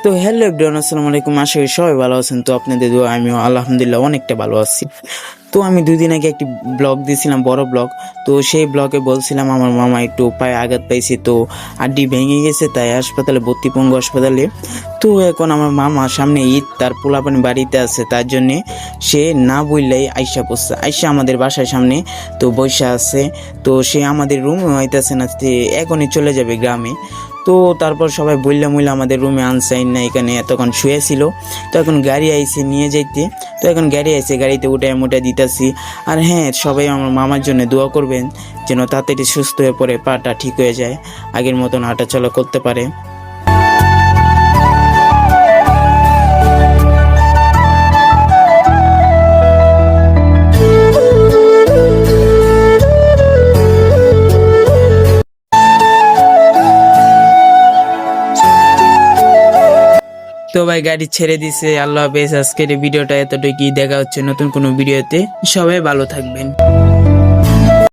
তো hello everyone, আসসালামু আলাইকুম। আশা করি সবাই ভালো আছেন। তো আপনাদের দোয়া আমিও আলহামদুলিল্লাহ অনেকটা ভালো আছি। তো আমি 2 দিন আগে একটি ব্লগ দিয়েছিলাম, বড় ব্লগ। তো সেই ব্লগে বলছিলাম আমার মামা একটু পায়ে আঘাত পাইছে, তো আড্ডি ভেঙে গেছে, তাই হাসপাতালে ভর্তি, পঙ্গু হাসপাতালে। তো এখন আমার মামা সামনে ঈদ, তার পোলাপানি বাড়িতে আছে, তার জন্যে সে না বললেই আইসা পড়ছে, আইসা আমাদের বাসার সামনে তো বৈশা আছে। তো সে আমাদের রুমে হইতেছে না, এখনই চলে যাবে গ্রামে। তো তারপর সবাই বললাম আমাদের রুমে আনসাইন না, এখানে এতক্ষণ শুয়েছিল। তো এখন গাড়ি আইছে নিয়ে যাইতে। তো এখন গাড়ি আইছে, গাড়িতে উঠায় মুটায় দিতেছি। আর হ্যাঁ, সবাই আমার মামার জন্য দোয়া করবেন যেন তাড়াতাড়ি সুস্থ হয়ে পড়ে, পাটা ঠিক হয়ে যায়, আগের মতন হাঁটাচলা করতে পারে। তো ভাই গাড়ি ছেড়ে দিছে, আল্লাহ হাফেজ। আজকের এই ভিডিওটা এতটুকুই, দেখা হচ্ছে নতুন কোনো ভিডিওতে। সবাই ভালো থাকবেন।